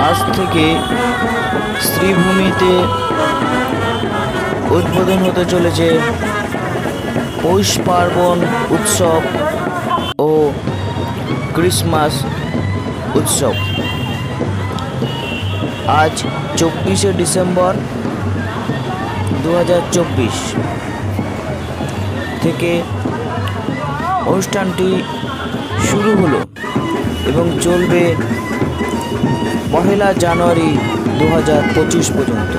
আজ থেকে শ্রীভূমিতে উদ্বোধন হতে চলেছে পৌষ পার্বণ উৎসব ও ক্রিসমাস উৎসব। আজ 24শে ডিসেম্বর 2024 থেকে অনুষ্ঠানটি শুরু হলো এবং চলবে 1 জানুয়ারি 2025 পর্যন্ত।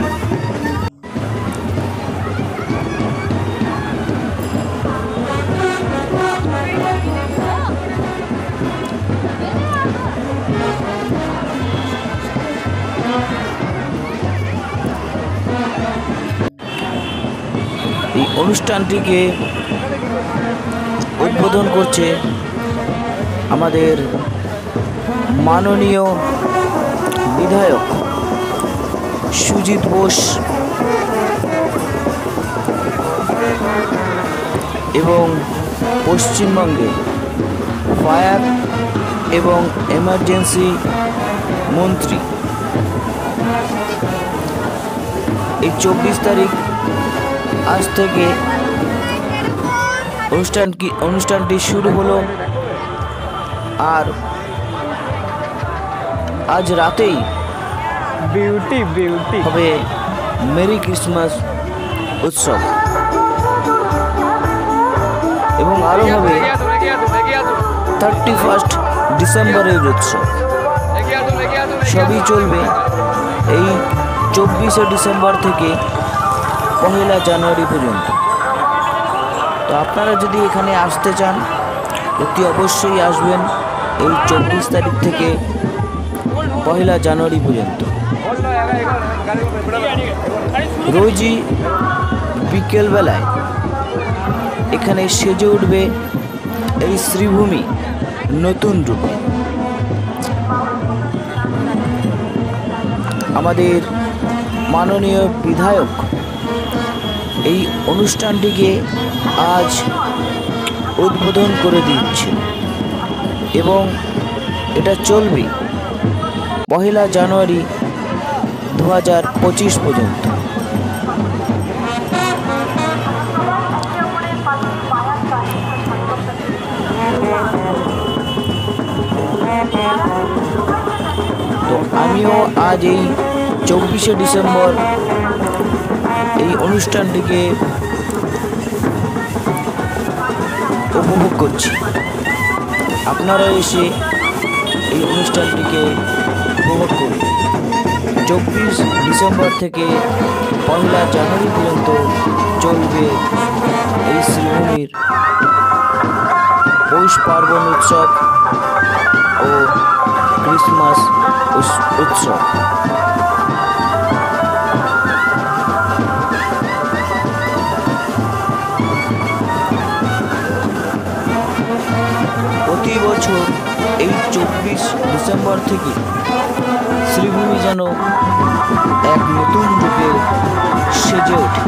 এই অনুষ্ঠানটিকে উদ্বোধন করছে আমাদের মাননীয় বিধায়ক সুজিত বোস এবং পশ্চিমবঙ্গে ফায়ার এবং এমার্জেন্সি মন্ত্রী। এই 24 তারিখ আজ থেকে অনুষ্ঠানটি শুরু হলো, আর আজ রাতেই হবে মেরি ক্রিসমাস উৎসব এবং আরও হবে 31 ডিসেম্বরের উৎসব। সবই চলবে এই 24শে ডিসেম্বর থেকে 1 জানুয়ারি পর্যন্ত। তো আপনারা যদি এখানে আসতে চান অতি অবশ্যই আসবেন এই 24 তারিখ থেকে 1 জানুয়ারি পর্যন্ত। রোজই বিকেলবেলায় এখানে সেজে উঠবে এই শ্রীভূমি নতুন রূপে। আমাদের মাননীয় বিধায়ক এই অনুষ্ঠানটিকে আজ উদ্বোধন করে দিচ্ছে এবং এটা চলবে 1 জানুয়ারি 2025 পর্যন্ত। তো আমিও আজ এই 24শে ডিসেম্বর এই অনুষ্ঠানটিকে উপভোগ করছি। আপনারা এসে এই অনুষ্ঠানটিকে উপভোগ করুন। 24 ডিসেম্বর থেকে 1 জানুয়ারি পর্যন্ত চলবে এই শ্রীভূমির পৌষ পার্বণ উৎসব ও ক্রিসমাস উৎসব। প্রতি বছর এই 24 ডিসেম্বর থেকে শ্রীভূমি যেন এক নতুন রূপে সেজে ওঠে।